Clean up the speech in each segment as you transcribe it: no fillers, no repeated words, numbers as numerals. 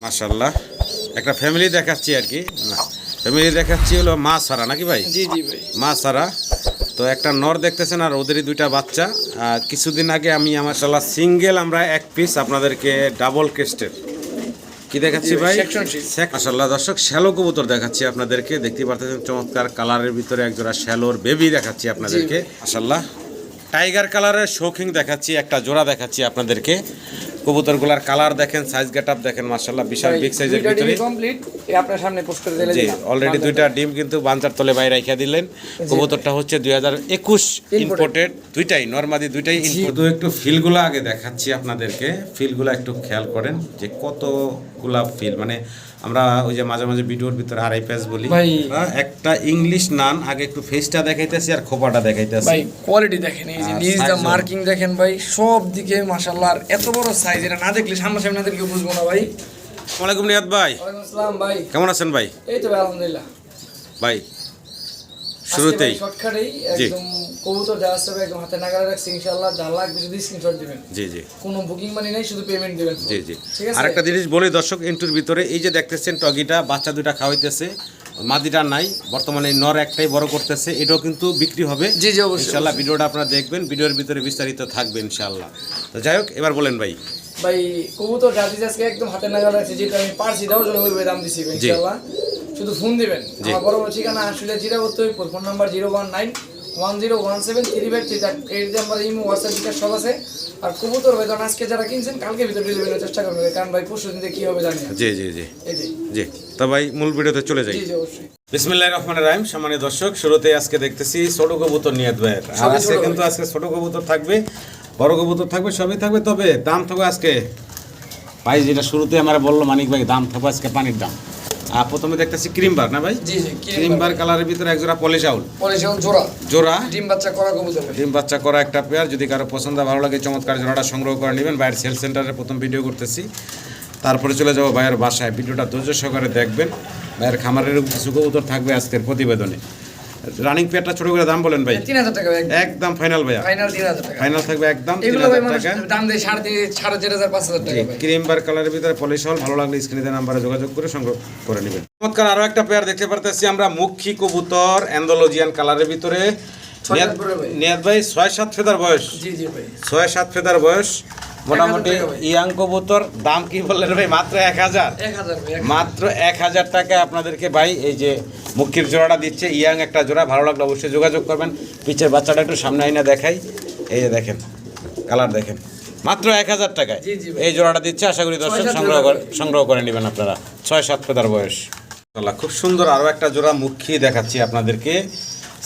মাশাআল্লাহ একটা ফ্যামিলি দেখাচ্ছি আর কি। ফ্যামিলি দেখাচ্ছি হলো মা সারা নাকি ভাই? জি জি ভাই। মা সারা তো একটা নর দেখতেছেন আর ওদেরই দুইটা বাচ্চা। কিছুদিন আগে আমি মাশাআল্লাহ সিঙ্গেল আমরা এক পিস আপনাদেরকে ডাবল ক্রেস্টের কি দেখাচ্ছি ভাই? মাশাআল্লাহ দর্শক শ্যালো কবুতর দেখাচ্ছি আপনাদেরকে। দেখতে পাচ্ছেন চমৎকার কালারের ভিতরে একজোড়া শ্যালোর বেবি দেখাচ্ছি আপনাদেরকে। মাশাআল্লাহ টাইগার কালারের শৌখিন দেখাচ্ছি, একটা জোড়া দেখাচ্ছি আপনাদেরকে। কবুতরগুলার কালার দেখেন, সাইজ গেটআপ দেখেন, মাশাআল্লাহ বিশাল বিগ সাইজের ভিতরে কমপ্লিট আপনার সামনে পোস্ট করে দিলেন। জি অলরেডি দুইটা ডিম কিন্তু বাঞ্চার তলে বাইরে রাখিয়া দিলেন। কবুতরটা হচ্ছে 2021 ইম্পোর্টেড, দুইটাই নরমাদি দুইটাই ইম্পোর্ট। তো একটু ফিলগুলো আগে দেখাচ্ছি আপনাদেরকে, ফিলগুলো একটু খেয়াল করেন যে কতগুলা ফিল, মানে আমরা ওই যে মাঝে মাঝে ভিডিওর ভিতরে আড়াই পেজ বলি, একটা ইংলিশ নান আগে একটু ফেসটা দেখাইতেছি আর খোপাটা দেখাইতেছি ভাই। কোয়ালিটি দেখেন, এই যে নিচটা মার্কিং দেখেন ভাই, সব দিকে মাশাআল্লাহ। আর এত বড় সাইজ, এটা না দেখলে সামনাসামনি না দেখলে বুঝবো না ভাই। আসসালামু আলাইকুম নিয়াত ভাই। ওয়ালাইকুম আসসালাম ভাই, কেমন আছেন ভাই? এই তো ভাই আলহামদুলিল্লাহ ভাই শুরুতেই শর্টকাটেই একদম কবুতর যা আছে একদম হাতে নাগালে রাখছি ইনশাআল্লাহ। যা লাগবে যদি স্ক্রিনশট দিবেন। জি জি কোনো বুকিং মানি নাই, শুধু পেমেন্ট দিবেন। জি জি ঠিক আছে। আরেকটা জিনিস বলি দর্শক, ইন্টুর ভিতরে এই যে দেখতেছেন টগিটা বাচ্চা দুইটা খাওয়াইতেছে, মাদিটা নাই বর্তমানে, নর একটাই বড় করতেছে, এটাও কিন্তু বিক্রি হবে। জি জি অবশ্যই ইনশাআল্লাহ ভিডিওটা আপনারা দেখবেন, ভিডিওর ভিতরে বিস্তারিত থাকবে ইনশাআল্লাহ। তো যাই হোক এবার বলেন ভাই। ভাই কবুতর যা দিছে আজকে একদম হাতে নাগালে রাখছি, যেটা আমি পারছি দেওয়ার জন্য ওইভাবে দাম দিছি ইনশাআল্লাহ। শুধু ফোন দিবেন, আমার বড় ঠিকানা আসলে জিরাবত্তর, ফোন নাম্বার 01910173533। এই নাম্বার ইমো হোয়াটসঅ্যাপ বিকাশ সব আছে। আর কবুতর ভাই যখন আজকে যারা কিনছেন কালকে ভিতরে ডেলিভারির চেষ্টা করবেন, কারণ ভাই পরশু দিন কি হবে জানি না। জি জি জি এটাই জি। তো ভাই মূল ভিডিওতে চলে যাই। জি জি অবশ্যই। বিসমিল্লাহির রহমানির রহিম। সম্মানিত দর্শক, শুরুতে আজকে দেখতেছি ছোট কবুতর নিয়াত ভাইয়ের। আর আজকে কিন্তু আজকে ছোট কবুতর থাকবে, বড় কবুতর থাকবে, সবই থাকবে। তবে দাম থাকবে আজকে ভাই, যেটা শুরুতে আমার বললো মানিক ভাই, দাম থাকবে আজকে পানির দাম। আর প্রথমে দেখতেছি ক্রিমবার না ভাই? জি জি ক্রিমবার কালারের ভিতরে একজোড়া পলিশ আউল জোড়া জোড়া ডিম বাচ্চা করা কবুতর, ডিম বাচ্চা করা একটা পেয়ার। যদি কারো পছন্দ ভালো লাগে চমৎকার জোড়াটা সংগ্রহ করে নেবেন। বাইরের সেল সেন্টারে প্রথম ভিডিও করতেছি, তারপরে চলে যাবো ভাইয়ের বাসায়। ভিডিওটা ধৈর্য সহকারে দেখবেন। ভাইয়ের খামারের কিছু কবুতর থাকবে আজকের প্রতিবেদনে। রানিং পেয়ারটা ছোট করে দাম বলেন ভাই। 3000 টাকা একদম ফাইনাল ভাইয়া, ফাইনাল 3000 টাকা ফাইনাল থাকবে একদম এগুলো ভাই 3000 টাকা। দাম দেয় 4500 5000 টাকা ভাই। ক্রিম বার কালারের ভিতরে পলিশ হল, ভালো লাগলে স্ক্রিনে নাম্বারে যোগাযোগ করে সংগ্রহ করে নেবেন। চমৎকার আরো একটা পেয়ার দেখতে পারতেছি আমরা, মুখী কবুতর অ্যান্ডালুজিয়ান কালারের ভিতরে। নিয়াত ভাই 6-7 ফেদার বয়স। জি জি ভাই 6-7 ফেদার বয়স, মোটামুটি ইয়াং কবুতর। দাম কি বললেন ভাই? মাত্র 1000 ভাই, মাত্র 1000 টাকায় আপনাদেরকে ভাই এই যে মুখির জোড়াটা দিচ্ছে। ইয়াং একটা জোড়া, ভালো লাগলে অবশ্যই যোগাযোগ করবেন। পিছের বাচ্চাটা একটু সামনে আইনা দেখাই, এই যে দেখেন কালার দেখেন, মাত্র 1000 টাকায় এই জোড়াটা দিচ্ছে। আশা করি দর্শক সংগ্রহ করে নেবেন আপনারা। 6-7 ফেদার বয়স। খুব সুন্দর আরো একটা জোড়া মুখী দেখাচ্ছি আপনাদেরকে,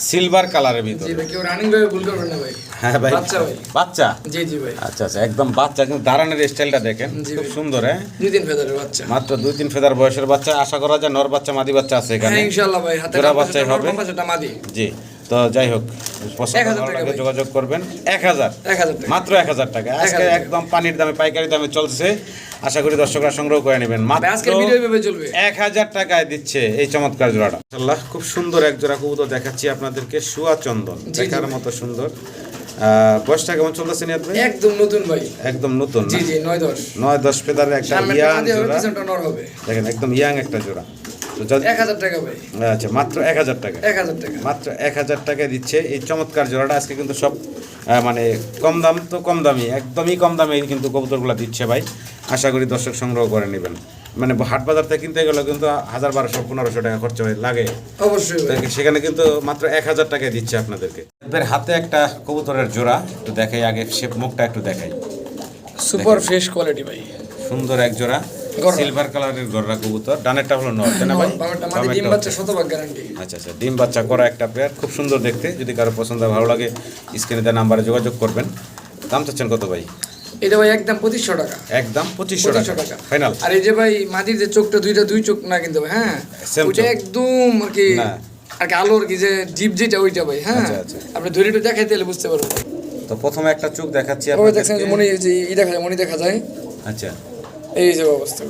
সিলভার কালারের ভিতরে। জি ভাই, কেউ রানিং ভাবে ভুল করবেন না ভাই। হ্যাঁ ভাই, বাচ্চা ভাই, বাচ্চা। জি জি ভাই, আচ্ছা আচ্ছা, একদম বাচ্চা, কিন্তু দাঁড়ানোর স্টাইলটা দেখেন খুব সুন্দর। হ্যাঁ 2-3 ফেদারের বাচ্চা, মাত্র 2-3 ফেদার বয়সের বাচ্চা। আশা করা যায় নর বাচ্চা মাদি বাচ্চা আছে এখানে। হ্যাঁ ইনশাআল্লাহ ভাই, হাতে জোড়া বাচ্চাই হবে। মাদি। জি, তো যাই হোক পছন্দ হলে যোগাযোগ করবেন। 1000 টাকা, মাত্র 1000 টাকা। আজকে একদম পানির দামে, পাইকারি দামে চলছে। আশা করি দর্শকরা সংগ্রহ করে নেবেন। মাত্র আজকে ভিডিও ভাবে চলবে 1000 টাকায় দিচ্ছে এই চমৎকার জোড়াটা। মাশাআল্লাহ খুব সুন্দর এক জোড়া কবুতর দেখাচ্ছি আপনাদেরকে, শুয়া চন্দন, দেখার মতো সুন্দর। বয়সটা কেমন চলতেছে নিয়াত ভাই? একদম নতুন ভাই, একদম নতুন। জি জি 9-10 ফেদারের একটা ইয়াং জোড়া নর হবে। দেখেন একদম ইয়াং একটা জোড়া। 1000 টাকা ভাই। আচ্ছা মাত্র 1000 টাকা, 1000 টাকা, মাত্র 1000 টাকায় দিচ্ছে এই চমৎকার জোড়াটা। আজকে কিন্তু সব মানে কম দাম, তো কম দামি, একদমই কম দামে কিন্তু কবুতরগুলো দিচ্ছে ভাই। আশা করি দর্শক সংগ্রহ করে নেবেন। মানে হাট বাজার থেকে কিনতে গেলে কিন্তু 1000-1200-1500 টাকা খরচ লাগে অবশ্যই। সেখানে কিন্তু মাত্র 1000 টাকায় দিচ্ছে আপনাদেরকে। এদের হাতে একটা কবুতরের জোড়া একটু দেখাই, আগে সে মুখটা একটু দেখাই। সুপার ফ্রেশ কোয়ালিটি ভাই, সুন্দর এক জোড়া সিলভার কালারের গররা কবুতর। ডানেরটা হলো নর, তাই না ভাই? ডিম বাচ্চা শতভাগ গ্যারান্টি। আচ্ছা আচ্ছা, ডিম বাচ্চা করা একটা পেয়ার, খুব সুন্দর দেখতে। যদি কারো পছন্দ ভালো লাগে স্ক্রিনে দেওয়া নাম্বারে যোগাযোগ করবেন। দাম চাচ্ছেন কত ভাই? এটা ভাই একদম 2500 টাকা, একদম 2500 টাকা ফাইনাল। আর এই যে ভাই মাদির যে চোখটা দুই চোখ না কিন্তু ভাই, হ্যাঁ ওইটা একদম আর কি আলোর কি যে জিপ যেটা ওইটা ভাই। হ্যাঁ আপনি ধরে একটু দেখাইতে হলে বুঝতে পারবেন। তো প্রথমে একটা চোখ দেখাচ্ছি আপনাদের। দেখছেন যে মনি যে দেখা যায়, মনি দেখা যায়। আচ্ছা এই যে অবস্থা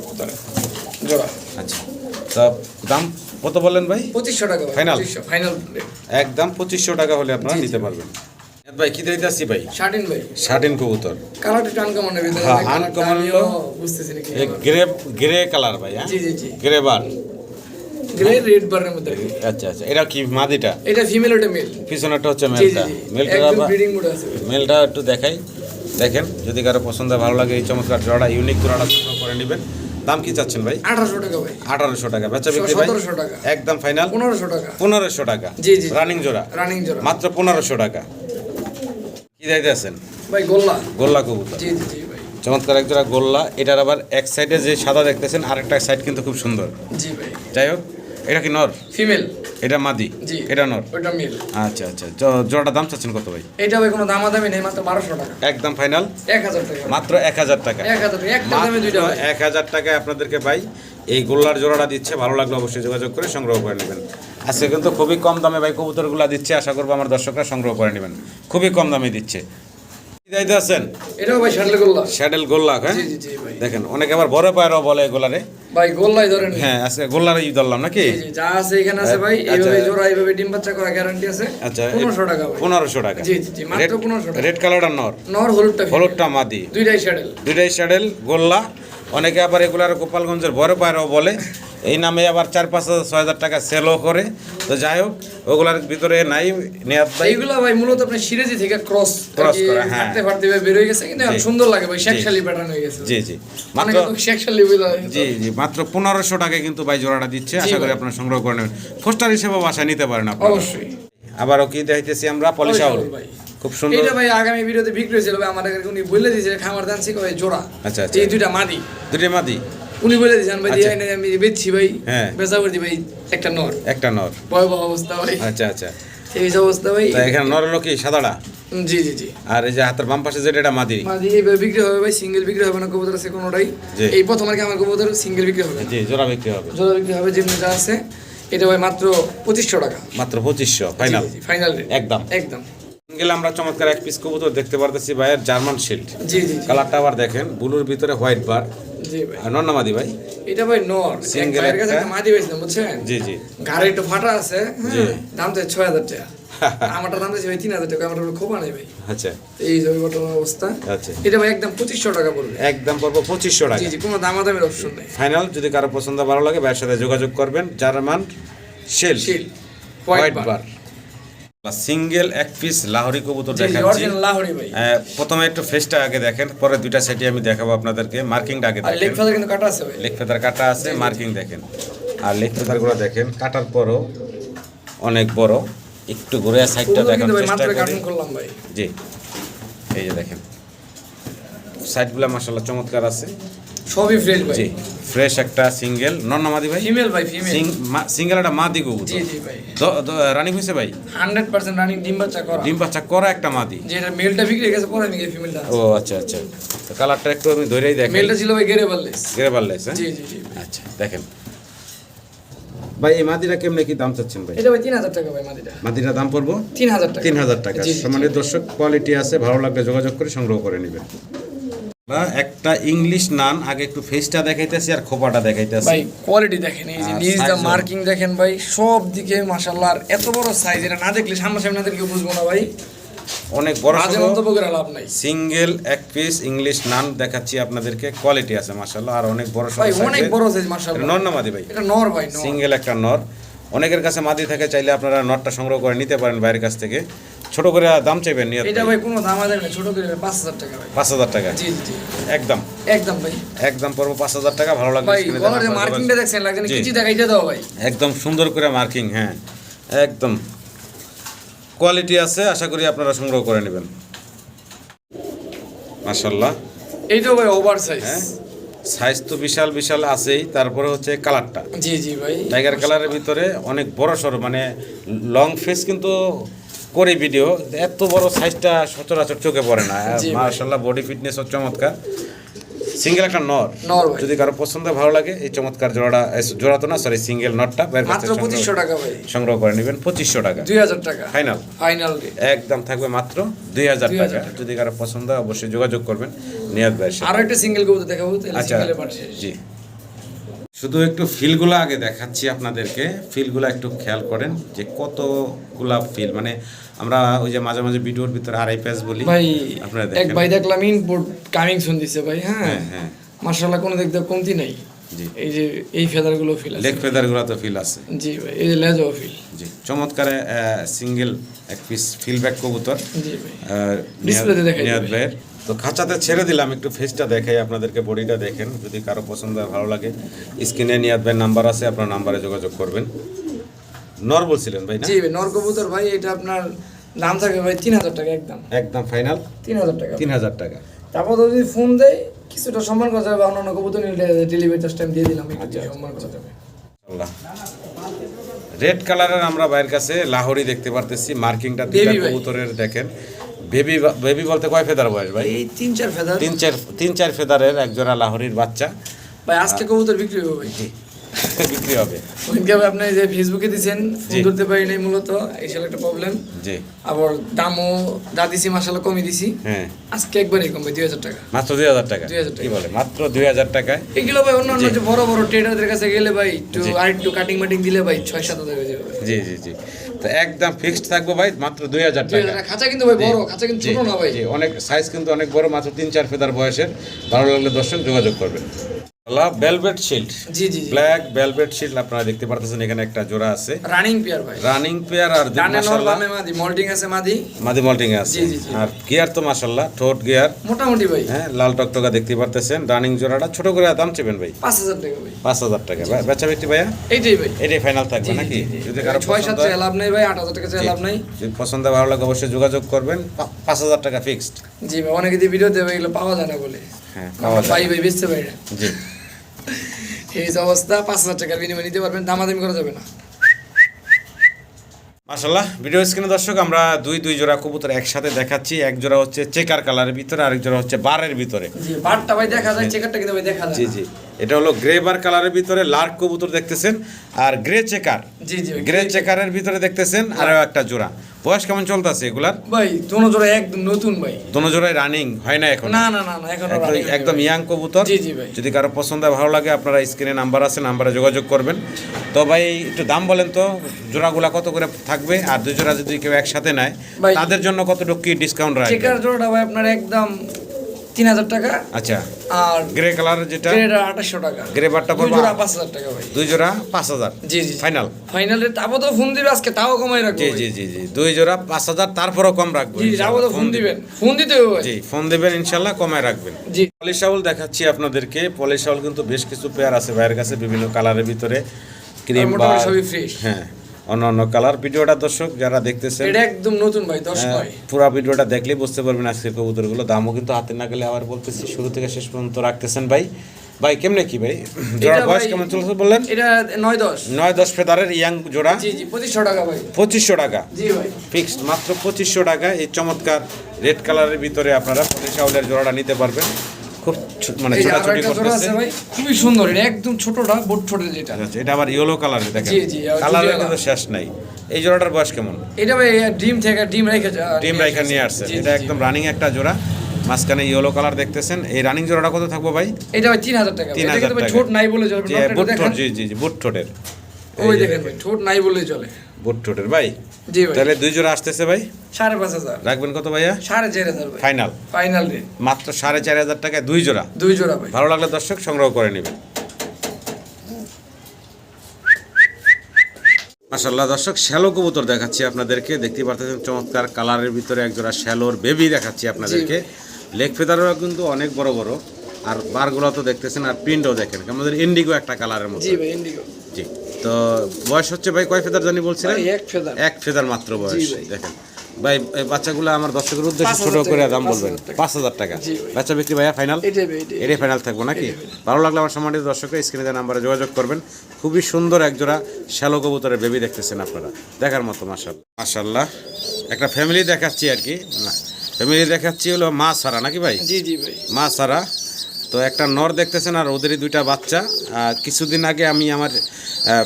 জোড়া। আচ্ছা, তো দাম কত বললেন ভাই? 2500 টাকা ফাইনাল, ফাইনাল একদম 2500 টাকা হলে আপনারা নিতে পারবেন। ভাই কি দিতেছি ভাই? শার্টিন ভাই, শার্টিন কবুতর। কালারটা একটু আনকমন এর ভিতরে। হ্যাঁ, আনকমন হলো বুঝতেছি না কি এই গ্রে কালার ভাই। হ্যাঁ জি জি জি, গ্রে বার, গ্রে রেড বারের মধ্যে। আচ্ছা আচ্ছা, এটা কি মাদিটা? এটা ফিমেল, ওটা মেল। পিছনেরটা হচ্ছে জি জি মেলটা। জি, মেলটা একদম আবার ব্রিডিং মোড আছে। মেলটা একটু দেখাই, দেখেন যদি কারো পছন্দ ভালো লাগে এই চমৎকার জোড়াটা, ইউনিক জোড়াটা সংগ্রহ করে নেবেন। দাম কি চাচ্ছেন ভাই? 1800 টাকা ভাই। 1800 টাকা বেচা বিক্রি ভাই? 1700 টাকা একদম ফাইনাল 1500 টাকা। 1500 টাকা। জি জি, রানিং জোড়া, রানিং জোড়া মাত্র 1500 টাকা। কি দিতেছেন ভাই? গোল্লা। গোল্লা কবুতর, জি জি জি ভাই, চমৎকার এক জোড়া গোল্লা। এটার আবার এক সাইডে যে সাদা দেখতেছেন, আরেকটা সাইড কিন্তু খুব সুন্দর। জি ভাই। যাই হোক, এটা কি নর? ফিমেল। এটা মাদি, জি, এটা নর। ওটা মেল। আচ্ছা আচ্ছা, জোড়াটা দাম চাচ্ছেন কত ভাই? এটা ভাই কোনো দামাদামি নেই, মাত্র 1200 টাকা। একদম ফাইনাল 1000 টাকা। মাত্র 1000 টাকা। 1000 টাকা, একটা দামে দুইটা ভাই। 1000 টাকায় আপনাদেরকে ভাই এই গোল্লার জোড়াটা দিচ্ছে। ভালো লাগলে অবশ্যই যোগাযোগ করে সংগ্রহ করে নেবেন। আজকে কিন্তু খুবই কম দামে ভাই কবুতরগুলো দিচ্ছে, আশা করবো আমার দর্শকরা সংগ্রহ করে নেবেন। খুবই কম দামে দিচ্ছে। দিতে আছেন এটাও ভাই শার্টলে গোল্লা। শ্যাডেল গোল্লা। হ্যাঁ জি জি জি ভাই, দেখেন অনেকে আবার বড় পায়রাও বলে গোলারে। ভাই গোল্লাই ধরেন। হ্যাঁ আজকে গোল্লারই ধরলাম নাকি? জি জি, যা আছে এখানে আছে ভাই। এইভাবে জোড়া, এইভাবে ডিম বাচ্চা করা গ্যারান্টি আছে। আচ্ছা 1500 টাকা ভাই। 1500 টাকা। জি জি জি, মাত্র 1500 টাকা। রেড কালারটা নর, নর হলুদটা female। হলুদটা মাদি, দুইটাই শার্টেল। দুইটাই শ্যাডেল গোল্লা। অনেকে আবার এগুলার গোপালগঞ্জের বড় পায়রাও বলে, এই নামে আবার 4-5-6 হাজার টাকা সেলও করে। তো যাই হোক, ওগুলার ভিতরে নাই নেয়াত ভাই। এইগুলা ভাই মূলত আপনার সিরাজি থেকে ক্রস করা, হ্যাঁ। হাঁটতে ফাটতে ভাবে বের হয়ে গেছে, কিন্তু এখন জি। সুন্দর লাগে ভাই, শেখশালি প্যাটার্ন হয়ে গেছে। জি জি, মানে মাত্র শেখশালি বলা হয়। জি জি, মাত্র 1500 টাকায় কিন্তু ভাই জোড়াটা দিচ্ছে। আশা করি আপনারা সংগ্রহ করে নেবেন। ফোস্টার হিসেবে বাসায় নিতে পারেন আপনারা। অবশ্যই। আবারও কি দেখাইতেছি আমরা পলিশ আউল, ভাই খুব সুন্দর। এটা ভাই আগামী ভিডিওতে বিক্রি হয়েছিল ভাই, আমাদের উনি বলে দিয়েছে খামার দানছি ভাই জোড়া। আচ্ছা আচ্ছা, এই দুইটা মাদি, দুটো মাদি উনি বলে দিয়েছেন ভাই, আচ্ছা। দিয়ে আমি বেচছি ভাই। হ্যাঁ। বেচা করছি ভাই একটা নর, একটা নর। ভয়াবহ অবস্থা ভাই। আচ্ছা আচ্ছা, এই অবস্থা ভাই। তা এখানে নর হলো কি সাদাটা, জি জি জি, আর এই যে হাতের বাম পাশে যেটা এটা মাদি। মাদি এইভাবে বিক্রি হবে ভাই, সিঙ্গেল বিক্রি হবে না কবুতর আছে কোনোটাই। জি। এই প্রথম আর কি আমার কবুতর সিঙ্গেল বিক্রি হবে না। জি, জোড়া বিক্রি হবে। জোড়া বিক্রি হবে যেমনি যা আছে। এটা ভাই মাত্র 2500 টাকা। মাত্র 2500 ফাইনাল ফাইনাল রেট একদম। একদম। গেলে আমরা চমৎকার এক পিস কবুতর দেখতে পারতেছি ভাইয়ের, জার্মান শিল্ড। জি জি জি, কালারটা আবার দেখেন, ব্লুর ভিতরে হোয়াইট বার। জি ভাই। আর নর মাদি ভাই? এটা ভাই নর, Single ভাইয়ের কাছে একটা। একটা মাদি পাইছিলাম বুঝছেন। জি জি, ঘাড়ে একটু ফাটা আছে। জি। দাম তো 6000 টাকা। আমারটা দাম দিয়েছে ভাই 3000 টাকা। আমার খোপা নেই ভাই। আচ্ছা এই যে বর্তমান অবস্থা। আচ্ছা, এটা ভাই একদম 2500 টাকা পড়বে। একদম পড়বো 2500 টাকা জি জি, কোনো দামাদামের অপশন নেই। ফাইনাল। যদি কারো পছন্দ ভালো লাগে ভাইয়ের সাথে যোগাযোগ করবেন। জার্মান শেল শিল হোয়াইট বার, সিঙ্গেল এক পিস লাহোরি কবুতর জি জি, দেখাচ্ছি। অরিজিনাল লাহোরি ভাই। প্রথমে একটু ফেসটা আগে দেখেন, পরে দুইটা সেটি আমি দেখাবো আপনাদেরকে। মার্কিংটা আগে আর লেগ দেখেন, ফেদার কিন্তু কাটা আছে ভাই। লেগ ফেদার কাটা আছে, মার্কিং দেখেন। আর লেগ ফেদারগুলো দেখেন, কাটার পরও অনেক বড়। একটু ঘুরে সাইডটা ওগুলো দেখার কিন্তু ভাই চেষ্টা মাত্র করি। কার্টুন করলাম ভাই। জি, এই যে দেখেন সাইডগুলো মাশাআল্লাহ চমৎকার আছে। সবই ফ্রেশ ভাই। জি, ফ্রেশ একটা সিঙ্গেল নর না মাদি ভাই? ফিমেল ভাই, ফিমেল। সিঙ্গেল একটা মাদি কবুতর। জি জি ভাই, রানিং হয়েছে ভাই? 100% রানিং ডিম বাচ্চা করা। ডিম বাচ্চা করা একটা মাদি। যেটা মেলটা বিক্রি হয়ে গেছে, পরে আমি ফিমেলটা। ও আচ্ছা আচ্ছা, তো কালারটা একটু আমি ধরেই দেখেন। মেলটা ছিল ভাই গেরেবাললেস। গ্রেভারলেস, হ্যাঁ? জি জি জি। আচ্ছা দেখেন ভাই, এই মাদিটা কেমনে কি দাম চাচ্ছেন ভাই? এটা ভাই 3000 টাকা ভাই মাদিটা। মাদিটা দাম পড়বো 3000 টাকা। 3000 টাকা। জি, জি, জি। সম্মানিত দর্শক, কোয়ালিটি আছে, ভালো লাগলে যোগাযোগ করে সংগ্রহ করে নেবেন। একটা ইংলিশ নান, আগে একটু ফেসটা দেখাইতেছি আর খোপাটা দেখাইতেছি। ভাই কোয়ালিটি দেখেন, এই যে আর নিজ দা size ও। মার্কিং দেখেন ভাই, সব দিকে মাশাআল্লাহ। আর এত বড় সাইজ, এটা না দেখলে সামনাসামনি না দেখলে বুঝবো না ভাই। অনেক বড় আজ মন্তব্য করে লাভ নাই। সিঙ্গেল এক পিস ইংলিশ নান দেখাচ্ছি আপনাদেরকে, কোয়ালিটি আছে মাশাআল্লাহ। আর অনেক বড় ভাই অনেক বড় সাইজ মাশাআল্লাহ। নর না মাদি ভাই? এটা নর ভাই, নর। সিঙ্গেল একটা নর। অনেকের কাছে মাদি থাকে, চাইলে আপনারা নরটা সংগ্রহ করে নিতে পারেন বাইরের কাছ থেকে। ছোট করে দাম চাইবেন নিয়ত এটা ভাই? ভাই কোনো দাম আদায় না, ছোট করে 5000 টাকা ভাই। 5000 টাকা জি জি জি, একদম। একদম ভাই। একদম পড়বো 5000 টাকা। ভালো লাগলে ভাই screen এ গলার যে দেখানো মার্কিংটা দেখছেন, লাগছে না জি। কিছু দেখাইতে দাও ভাই। একদম সুন্দর করে মার্কিং, হ্যাঁ একদম কোয়ালিটি আছে। আশা করি আপনারা সংগ্রহ করে নেবেন। মাশাআল্লাহ, এইটাও ভাই ওভার সাইজ। হ্যাঁ সাইজ তো বিশাল বিশাল আছেই, তারপরে হচ্ছে কালারটা জি জি ভাই, টাইগার কালারের ভিতরে অনেক বড় সড়ো, মানে লং ফেস কিন্তু করে ভিডিও। এত বড় সাইজটা সচরাচর চোখে পড়ে না। জি ভাই। মাশাআল্লাহ, বডি ফিটনেস চমৎকার। সিঙ্গেল একটা নর। নর ভাই। যদি কারো পছন্দ ভালো লাগে, এই চমৎকার জোড়া তো না, সরি সিঙ্গেল নটটা মাত্র 2500 টাকা ভাই। সংগ্রহ করে নেবেন 2500 টাকা 2000 টাকা ফাইনাল। Final rate. একদম থাকবে মাত্র 2000 2000 টাকা। যদি কারো পছন্দ হয় অবশ্যই যোগাযোগ করবেন নিয়াদ ভাইয়ের সাথে। আরো একটা সিঙ্গেল কবুতর দেখাবো, তাহলে আচ্ছা সিঙ্গেলের পার্ট শেষ। জি, শুধু একটু ফিলগুলো আগে দেখাচ্ছি আপনাদেরকে, ফিলগুলো একটু খেয়াল করেন যে কতগুলা ফিল, মানে আমরা ওই যে মাঝে মাঝে ভিডিওর ভিতরে আড়াই পেজ বলি ভাই। আপনারা এক দেখেন ভাই দেখলাম ইনপুট কামিং শুন দিছে ভাই। হ্যাঁ হ্যাঁ মাশাআল্লাহ, কোনো দেখতে কমতি নাই। জি, এই যে এই ফেদারগুলো ফিল আছে, লেগ ফেদারগুলো তো ফিল আছে। জি ভাই, এই যে লেজও ফিল। জি, চমৎকার সিঙ্গেল এক পিস ফিলব্যাক কবুতর জি ভাই, নিয়াদ ডিসপ্লেতে দেখাই নিয়াদ দিবে। ভাইয়ের। তো খাঁচাতে ছেড়ে দিলাম, একটু ফেসটা দেখাই আপনাদেরকে, বডিটা দেখেন, যদি কারো পছন্দ হয় ভালো লাগে স্ক্রিনে নিয়াদ ভাইয়ের নাম্বার আছে, আপনার নাম্বারে যোগাযোগ করবেন। নর বলছিলেন ভাই না? জি ভাই, নর কবুতর ভাই। এটা আপনার দাম থাকবে ভাই 3000 টাকা একদম। একদম ফাইনাল 3000 টাকা। 3000 টাকা। তারপর যদি ফোন দেয় কিছুটা সম্মান করা যাবে, অন্যান্য কবুতর নিলে ডেলিভারি চার্জ টাইম দিয়ে দিলাম, একটু সম্মান করা যাবে। রেড কালারের আমরা বাইরের কাছে লাহোরি দেখতে পারতেছি, মার্কিংটা দুইটা Baby ভাই। কবুতরের দেখেন। বেবি বেবি বলতে কয় ফেদার বয়স ভাই? এই 3-4 ফেদার। তিন চার ফেদারের একজোড়া লাহোরির বাচ্চা ভাই আজকে কবুতর বিক্রি হবে ভাই। বিক্রি হবে। ওইদিকে আপনি যে ফেসবুকে দিছেন, ফোন ধরতে পারি নাই মূলত, এই ছিল একটা প্রবলেম। জি, আবার দামও যা দিছি মাশাআল্লাহ কমই দিছি। হ্যাঁ আজকে একবারই কম ভাই, 2000 টাকা। মাত্র 2000 টাকা। 2000 টাকা। কি বলে মাত্র 2000 টাকায়? এগুলো ভাই অন্যান্য যে বড় বড় ট্রেডারদের কাছে গেলে ভাই একটু আর একটু কাটিং মাটিং দিলে ভাই 6-7 হাজার হয়ে যাবে ভাই। জি জি জি, তো একদম ফিক্সড থাকবো ভাই মাত্র 2000 টাকা। 2000 টাকা। খাঁচা কিন্তু ভাই বড়, খাঁচা কিন্তু জি, ছোট না ভাই। জি, অনেক সাইজ কিন্তু অনেক বড়, মাত্র 3-4 ফেদার বয়সের। ভালো লাগলে দর্শক যোগাযোগ করবেন। ভেলভেট শিল্ড, জি জি জি, ব্ল্যাক ভেলভেট শিল্ড আপনারা দেখতে পারতেছেন, এখানে একটা জোড়া আছে রানিং পেয়ার ভাই। রানিং পেয়ার, আর ডানে নর মাশাআল্লাহ বামে মাদি, মোল্ডিং আছে মাদি। মাদি মল্টিং আছে। জি, জি, জি। আর গিয়ার তো মাশাআল্লাহ ঠোঁট গিয়ার, মোটামুটি ভাই হ্যাঁ লাল টকটকা দেখতে পারতেছেন। রানিং জোড়াটা ছোট করে দাম চেবেন ভাই? 5000 টাকা ভাই। 5000 টাকা। বেচা বিক্রি ভাইয়া এইটাই ভাই, এটাই ফাইনাল থাকবে নাকি? যদি কারো 6-7 পছন্দ টাকা হয়, লাভ নাই ভাই, 8000 টাকা চাই লাভ নাই। যদি পছন্দ হয়, ভালো লাগে অবশ্যই যোগাযোগ করবেন। 5000 টাকা ফিক্সড। জি ভাই, অনেকে দিয়ে ভিডিও দেবে, এগুলো পাওয়া যায় না বলে। হ্যাঁ পাওয়া যায়। ভাই ভাই বেচতে পারি না, জি, এই যে অবস্থা। 5000 টাকার বিনিময়ে নিতে পারবেন, দামাদামি করা যাবে না। মাশাআল্লাহ। ভিডিও স্ক্রিনে দর্শক আমরা দুই জোড়া কবুতর একসাথে দেখাচ্ছি। এক জোড়া হচ্ছে চেকার কালারের ভিতরে, আরেক জোড়া হচ্ছে বারের ভিতরে। জি, বারটা ভাই দেখা যায়, চেকারটা কিন্তু ভাই দেখা যায় জি না। জি, এটা হলো গ্রে বার কালারের ভিতরে লার্ক কবুতর দেখতেছেন, আর গ্রে চেকার, জি জি, গ্রে চেকারের ভিতরে দেখতেছেন আরো একটা জোড়া। বয়স কেমন চলতেছে এগুলার? ভাই দোনো জোড়া একদম নতুন ভাই। দোনো জোড়াই রানিং হয় না এখন? না না না না, এখন একদম ইয়াং কবুতর। জি জি ভাই। যদি কারো পছন্দ হয়, ভালো লাগে, আপনারা স্ক্রিনে নাম্বার আছে, নাম্বারে যোগাযোগ করবেন। তো ভাই একটু দাম বলেন তো, জোড়াগুলা কত করে থাকবে? আর দুই জোড়া যদি কেউ একসাথে নেয় ভাই, তাদের জন্য কতটুকু কি ডিসকাউন্ট রাখবে? চেকার জোড়াটা ভাই আপনার একদম 3000 টাকা। আচ্ছা, আর গ্রে কালার যেটা গ্রেটা 2800 টাকা। গ্রে বারটা দুই পড়বে জোড়া 5000 টাকা ভাই। দুই জোড়া 5000। জি জি, ফাইনাল। ফাইনাল রেট আপাতত ফোন দিবে আজকে, তাও কমাই রাখবো জি ভাই। জি জি জি, দুই জোড়া 5000, তারপরও কম রাখবেন জি, ইনশাআল্লাহ। আপাতত ফোন দিবেন, ফোন দিতে হবে ভাই। জি, ফোন দিবেন ইনশাআল্লাহ, কমায় রাখবেন। জি, পলিশাউল দেখাচ্ছি আপনাদেরকে। পলিশাউল কিন্তু বেশ কিছু পেয়ার আছে ভাইয়ের কাছে, বিভিন্ন কালারের ভিতরে, ক্রিম বা মোটামুটি সবই ফ্রেশ। হ্যাঁ অন্য কালার। ভিডিওটা দর্শক যারা দেখতেছেন, এটা একদম নতুন ভাই, 10 নয়। পুরো ভিডিওটা দেখলেই বুঝতে পারবেন আজকের কবুতরগুলো। দামও কিন্তু হাতে না গেলে, আবার বলতেছি, শুরু থেকে শেষ পর্যন্ত রাখতেছেন ভাই। ভাই কেমনে কি ভাই জোড়ার এটা বয়স ভাই- কেমন চলছে বললেন? এটা 9-10। 9-10 ফেদারের ইয়াং জোড়া। জি জি, 2500 টাকা ভাই। 2500 টাকা জি ভাই, ফিক্সড, মাত্র 2500 টাকা। এই চমৎকার রেড কালারের ভিতরে আপনারা পলিশাউলের জোড়াটা নিতে পারবেন। খুব মানে এই যে আরো ছোটাছুটি একটা জোড়া করতেছে। আছে ভাই, খুবই সুন্দর। এটা একদম ছোটটা, বোট ছোটের যেটা। আচ্ছা, এটা আবার ইয়েলো কালারের দেখেন। জি, জি, আর কালারের দুটিয়া কিন্তু শেষ নাই। এই জোড়াটার বয়স কেমন? এটা ভাই ডিম থেকে ডিম রেখে টিম রাইখার নিয়ে আসছে। জি, এটা জি, একদম রানিং একটা জোড়া, মাঝখানে ইয়েলো কালার দেখতেছেন। এই রানিং জোড়াটা কত থাকবো ভাই? এটা ভাই 3000 টাকা। 3000 এটা কিন্তু ভাই টাকা। ছোট নাই বলে চলে, যে নটটা বুট দেখেন। ঠোঁট, জি জি জি, বুট ঠোঁটের। ওই এই যে দেখেন ভাই, ছোট নাই বলে চলে। বুট ঠোঁটের ভাই। জি ভাই, তাহলে দুই জোড়া আসতেছে ভাই, 5500। রাখবেন কত ভাইয়া? 4500 ভাই, ফাইনাল। Final rate. মাত্র 4500 টাকায় দুই জোড়া। দুই জোড়া ভাই। ভালো লাগলে দর্শক সংগ্রহ করে নেবেন। মাশাআল্লাহ দর্শক, শ্যালো কবুতর দেখাচ্ছি আপনাদেরকে। দেখতে পাচ্ছেন চমৎকার কালারের ভিতরে এক জোড়া শ্যালোর বেবি দেখাচ্ছি আপনাদেরকে। লেগ ফেদারও কিন্তু অনেক বড় বড়, আর বারগুলো তো দেখতেছেন, আর প্রিন্টও দেখেন আমাদের ইন্ডিগো একটা কালারের মতো। জি ভাই, ইন্ডিগো। জি, তো বয়স হচ্ছে ভাই কয় ফেদার জানি বলছিলেন? ভাই এক ফেদার। এক ফেদার মাত্র বয়স। জি ভাই। দেখেন ভাই, এই বাচ্চাগুলো আমার দর্শকের উদ্দেশ্যে 5000 ছোট করে টাকা, দাম বলবেন। 5000 5000 টাকা। জি ভাই। বাচ্চা বিক্রি ভাইয়া ফাইনাল? এটাই ভাই, এটাই। এটাই ফাইনাল থাকবো নাকি? ভালো লাগলে আমার সম্মানিত দর্শকরা স্ক্রিনে দেওয়া নাম্বারে যোগাযোগ করবেন। খুবই সুন্দর একজোড়া শ্যালো কবুতরের বেবি দেখতেছেন আপনারা, দেখার মতো। মাশাআল্লাহ, একটা ফ্যামিলি দেখাচ্ছি আর কি। ফ্যামিলি দেখাচ্ছি হলো মা সারা নাকি ভাই? জি জি ভাই, মা সারা। তো একটা নর দেখতেছেন, আর ওদেরই দুইটা বাচ্চা। কিছুদিন আগে আমি আমার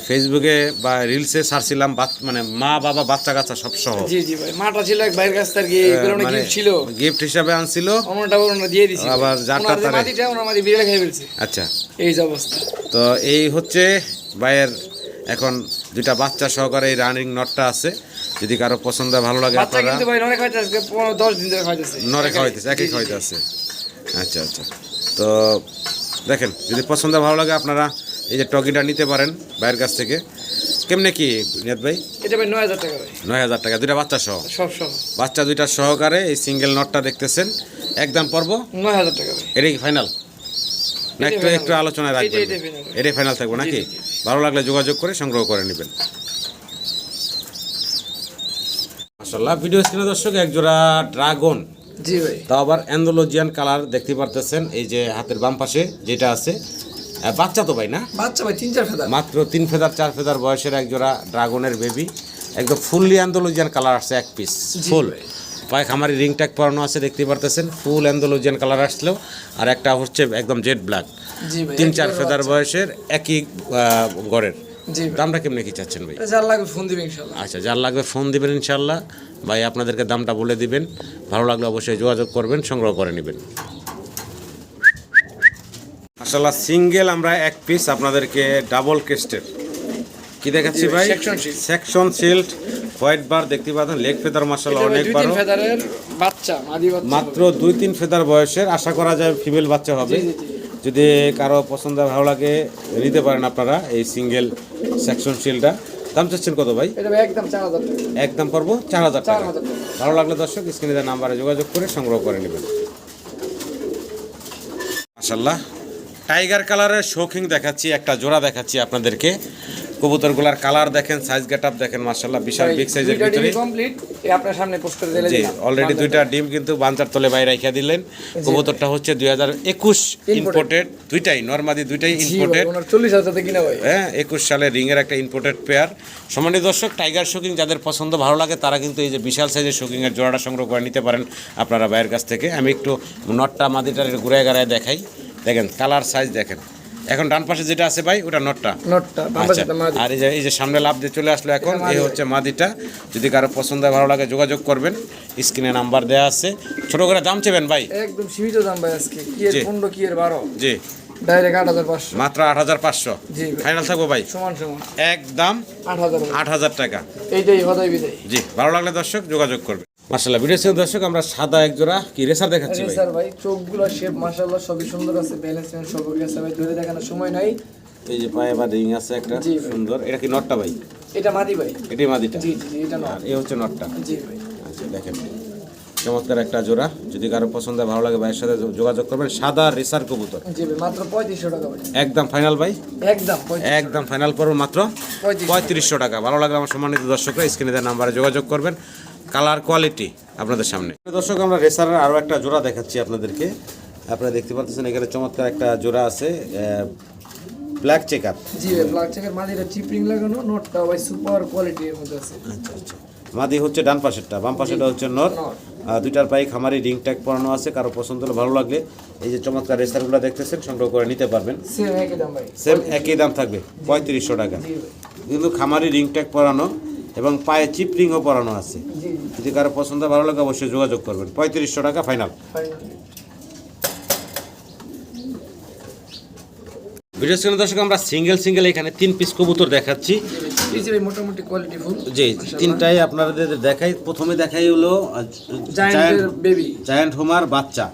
ফেসবুকে বা রিলসে ছাড়ছিলাম মানে মা বাবা বাচ্চা কাচ্চা সব সহ। জি জি ভাই, মাটা ছিল এক ভাইয়ের কাছ থেকে, এগুলো অনেক গিফট ছিল, গিফট হিসাবে আনছিল, ওনাটা ওনা দিয়ে দিছি। আবার যারটা তারে মাটিটা ওনার মাটি বিড়াল খেয়ে ফেলছে। আচ্ছা, এই যে অবস্থা। তো এই হচ্ছে ভাইয়ের এখন দুইটা বাচ্চা সহকারে এই রানিং নটটা আছে। যদি কারো পছন্দ ভালো লাগে বাচ্চা আপনারা কিন্তু ভাই নরে খাইতে আজকে 10 দিন ধরে খাইতেছে, নরে খাওয়াইতেছে, একই খাওয়াইতেছে। আচ্ছা আচ্ছা, তো দেখেন যদি পছন্দ ভালো লাগে আপনারা এই যে টগিটা নিতে পারেন ভাইয়ের কাছ থেকে। কেমনে কি নিয়ত ভাই? এটা ভাই 9000 টাকা ভাই। 9000 টাকা দুইটা বাচ্চা সহ? সব সব বাচ্চা দুইটা সহকারে এই সিঙ্গেল নটটা দেখতেছেন, একদম পড়বো 9000 টাকা ভাই। এটাই কি ফাইনাল না একটু একটু আলোচনায় রাখবেন? এটাই ফাইনাল থাকবো নাকি? ভালো লাগলে যোগাযোগ করে সংগ্রহ করে নেবেন। মাশাআল্লাহ, ভিডিও স্ক্রিনে দর্শক এক জোড়া ড্রাগন, জি ভাই, তাও আবার অ্যান্ডালুজিয়ান কালার দেখতে পারতেছেন। এই যে হাতের বাম পাশে যেটা আছে, বাচ্চা তো ভাই না? বাচ্চা ভাই 3-4 ফেদার, মাত্র 3 ফেদার 4 ফেদার বয়সের এক জোড়া ড্রাগনের বেবি, একদম ফুললি অ্যান্ডালুজিয়ান কালার আসছে, এক পিস ফুল। পায়ে খামারি রিং ট্যাগ পরানো আছে দেখতে পারতেছেন, ফুল অ্যান্ডালুজিয়ান কালার আসলেও। আর একটা হচ্ছে একদম জেড ব্ল্যাক, জি ভাই, 3-4 ফেদার বয়সের একই গড়ের। জি ভাই। দামটা কেমনে কি চাচ্ছেন ভাই? যার লাগবে ফোন দিবেন ইনশাআল্লাহ। আচ্ছা, যার লাগবে ফোন দিবেন ইনশাআল্লাহ। ভাই আপনাদেরকে দামটা বলে দিবেন, ভালো লাগলে অবশ্যই যোগাযোগ করবেন, সংগ্রহ করে নেবেন। মাশাআল্লাহ, সিঙ্গেল আমরা এক পিস আপনাদেরকে ডাবল কেস্টের কি দেখাচ্ছি ভাই? সেকশন শিল্ড হোয়াইট বার দেখতে পাচ্ছেন, লেগ ফেদার মাশাআল্লাহ অনেক বড়, 2-3 ফেদারের বাচ্চা, মাদি বাচ্চা, মাত্র 2-3 ফেদার বয়সের, আশা করা যায় ফিমেল বাচ্চা হবে। যদি কারো পছন্দ ভালো লাগে নিতে পারেন আপনারা এই সিঙ্গেল সেকশন শিল্ডটা। দাম চাচ্ছেন কত ভাই? এটা ভাই একদম 4000 টাকা। একদম করবো 4000 টাকা। 4000 টাকা। ভালো লাগলে দর্শক স্ক্রিনে দেওয়া নাম্বারে যোগাযোগ করে সংগ্রহ করে নেবেন। মাশাআল্লাহ, টাইগার কালারের শৌখিন দেখাচ্ছি, একটা জোড়া দেখাচ্ছি আপনাদেরকে। কবুতরগুলার কালার দেখেন, সাইজ গেটআপ দেখেন, মাশাআল্লাহ বিশাল বিগ সাইজের ভিতরে। কমপ্লিট এই আপনার সামনে পোস্ট করে দিলেন। জি, অলরেডি দুইটা ডিম কিন্তু বাঞ্চার তলে বাইরে রাখিয়া দিলেন। কবুতরটা হচ্ছে 2021 ইম্পোর্টেড, দুইটাই নরমাদি, দুইটাই ইম্পোর্টেড। 40,000 টাকা কিনা ভাই। হ্যাঁ, 21 সালে রিংয়ের একটা ইম্পোর্টেড পেয়ার। সম্মানিত দর্শক, টাইগার শৌকিং যাদের পছন্দ ভালো লাগে তারা কিন্তু এই যে বিশাল সাইজের শৌকিংয়ের জোড়াটা সংগ্রহ করে নিতে পারেন আপনারা ভাইয়ের কাছ থেকে। আমি একটু নটটা মাদিটার ঘুরে গাড়ায় দেখাই, দেখেন কালার সাইজ দেখেন। এখন ডান পাশে যেটা আছে ভাই ওটা নটটা, আচ্ছা। আর এই যে সামনে লাভ দিয়ে চলে আসলো, এখন এই হচ্ছে মাদিটা। যদি কারো পছন্দ হয় ভালো লাগে যোগাযোগ করবেন, স্ক্রিনে নাম্বার দেওয়া আছে। ছোট করে দাম চেবেন ভাই? একদম সীমিত দাম ভাই আজকে। কি এর 15, কি এর 12? জি, ডাইরেক্ট 8500, মাত্র 8500। জি ফাইনাল থাকবো ভাই? সমান সমান একদম 8000 টাকা। এইটাই হদাই বিদায়। জি, ভালো লাগলে দর্শক যোগাযোগ করবে। মাশাআল্লাহ, ভিডিও ছিল দর্শক আমরা সাদা এক জোড়া কি রেসার দেখাচ্ছি ভাই। স্যার ভাই চোখগুলো শেপ মাশাআল্লাহ সবই সুন্দর আছে, ব্যালেন্সমেন্ট সব ওকে আছে ভাই, ধরে দেখানোর সময় নাই। এই যে পায়ে বা রিং আছে একটা সুন্দর, এটা কি নটটা ভাই? এটা মাদি ভাই। এটাই মাদিটা? জি জি, এটা নট। আর এই হচ্ছে নটটা? জি ভাই। আচ্ছা, দেখেন চমৎকার একটা জোড়া। যদি কারো পছন্দ হয় ভালো লাগে ভাইয়ের সাথে যোগাযোগ করবেন। সাদা রেসার কবুতর, জি ভাই, মাত্র 3500 টাকা ভাই। একদম ফাইনাল ভাই? একদম ফাইনাল পড়বে মাত্র 3500 টাকা। ভালো লাগলে আমার সম্মানিত দর্শকরা স্ক্রিনে দেওয়া নাম্বারে যোগাযোগ করবেন। কালার কোয়ালিটি আপনাদের সামনে। দর্শক, আমরা রেসারের আরও একটা জোড়া দেখাচ্ছি আপনাদেরকে। আপনারা দেখতে পাচ্ছেন এখানে চমৎকার একটা জোড়া আছে, ব্ল্যাক চেকার। জি ভাই, ব্ল্যাক চেকার, মাদিটা চিপরিং লাগানো, নটটা ভাই সুপার কোয়ালিটির মধ্যে আছে। আচ্ছা আচ্ছা, মাদি হচ্ছে ডান পাশেরটা, বাম পাশেরটা হচ্ছে নর। দুইটার পায়ে খামারি রিং ট্যাগ পরানো আছে। কারো পছন্দ হলে ভালো লাগলে এই যে চমৎকার রেসারগুলো দেখতেছেন সংগ্রহ করে নিতে পারবেন। সেম একই দাম ভাই, সেম একই দাম থাকবে 3500 টাকা। কিন্তু খামারি রিং ট্যাগ পরানো এবং পায়ে চিপ রিংও পরানো আছে। যদি কারো পছন্দ ভালো লাগে অবশ্যই যোগাযোগ করবেন। 3500 টাকা ফাইনাল। ভিডিও স্ক্রিনে দর্শক আমরা সিঙ্গেল এখানে 3 পিস কবুতর দেখাচ্ছি। মোটামুটি কোয়ালিটি ফুল। জি, তিনটাই আপনাদের দেখাই। প্রথমে দেখাই হলো জায়ান্ট হোমার বাচ্চা,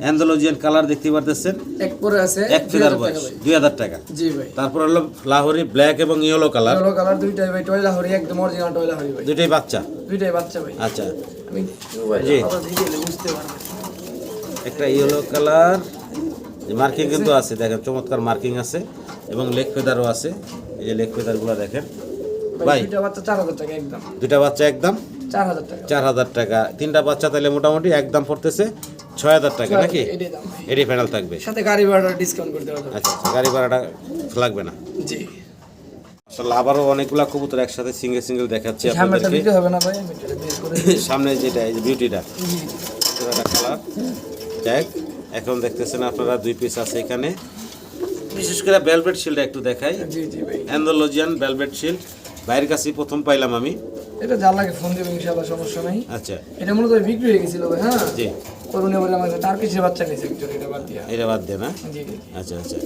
অ্যান্ডালুজিয়ান কালার দেখতে পারতেছেন, এক পরে আছে, এক ফেদার বয়স, 2000 টাকা। জি ভাই। তারপর হলো লাহোরি ব্ল্যাক এবং ইয়েলো কালার। দুইটাই ভাই টয় লাহোরি, একদম অরিজিনাল টয় লাহোরি ভাই। দুইটাই বাচ্চা ভাই। আচ্ছা, আমি জি বুঝতে পারবো। একটা ইয়েলো কালার মার্কিং কিন্তু আছে, দেখেন চমৎকার মার্কিং আছে এবং লেগ ফেদারও আছে। এই যে লেগ ফেদারগুলো দেখেন ভাই। দুইটা বাচ্চা 4000 টাকা একদম। দুইটা বাচ্চা একদম 4000 টাকা। 4000 টাকা। তিনটা বাচ্চা তাহলে মোটামুটি একদম পড়তেছে 6000 টাকা নাকি? এটাই ফাইনাল থাকবে। সাথে গাড়ি ভাড়াটা ডিসকাউন্ট করে দেওয়া যাবে। আচ্ছা, গাড়ি ভাড়াটা লাগবে না? জি। আসলে আবারও অনেকগুলা কবুতর একসাথে সিঙ্গেল দেখাচ্ছি আপনাদেরকে। সামনে যেটা এই যে বিউটিটা, এটা কালার ট্যাগ এখন দেখতেছেন আপনারা 2 পিস আছে এখানে। বিশেষ করে ভেলভেট শিল্ডটা একটু দেখাই। জি জি ভাই, অ্যান্ডালুজিয়ান ভেলভেট শিল্ড বাইরের কাছেই প্রথম পাইলাম আমি। এটা যা লাগে ফোন দেবেন ইনশাআল্লাহ, সমস্যা নাই। আচ্ছা, এটা মূলত বিক্রি হয়ে গেছিল ভাই। হ্যাঁ জি, করুণে বলে আমার টার্কিশের বাচ্চা নিয়েছে একজন, এটা বাদ দিয়া। এটা বাদ দিয়ে না? জি জি, আচ্ছা আচ্ছা,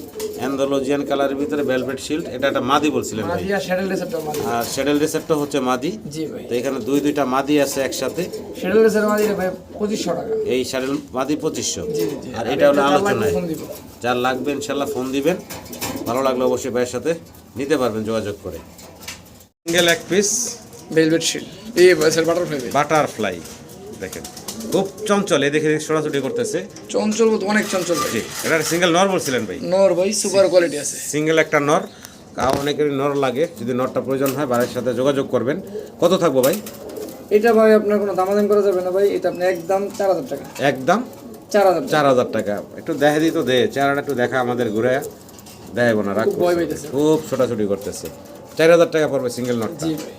অ্যান্ডালুজিয়ান কালারের ভিতরে ভেলভেট শিল্ড, এটা একটা মাদি বলছিলেন ভাই। মাদি আর শ্যাডেল রেসারটা মাদি। আর শ্যাডেল রেসারটা হচ্ছে মাদি। জি ভাই, তো এখানে দুইটা মাদি আছে একসাথে। শ্যাডেল রেসার মাদি ভাই 2500 টাকা। এই শ্যাডেল মাদি 2500। জি জি, আর এটা হলো আলোচনায়, ফোন দিব। যার লাগবে ইনশাল্লাহ ফোন দিবেন। ভালো লাগলে অবশ্যই ভাইয়ের সাথে নিতে পারবেন যোগাযোগ করে। সিঙ্গেল এক পিস ভেলভেট শিল্ড, এই ভাইসের বাটারফ্লাই। বাটারফ্লাই দেখেন, খুব চঞ্চল, এই দেখে ছোটাছুটি করতেছে। চঞ্চল বলতে অনেক চঞ্চল ভাই। জি, এটা সিঙ্গেল নর বলছিলেন ভাই? নর ভাই, সুপার কোয়ালিটি আছে। সিঙ্গেল একটা নর, অনেকেরই নর লাগে। যদি নরটা প্রয়োজন হয় বাড়ির সাথে যোগাযোগ করবেন। কত থাকবো ভাই? এটা ভাই আপনার কোনো দামাদাম করা যাবে না ভাই, এটা আপনি একদম 4000 টাকা। একদম 4000 টাকা। একটু দেখা দিই তো, দে চেহারাটা একটু দেখা আমাদের ঘুরে দেখাবো না, রাখ। ভয় পাইতেছে। খুব ছোটাছুটি করতেছে। 4000 টাকা পড়বে সিঙ্গেল নটটা। জি ভাই।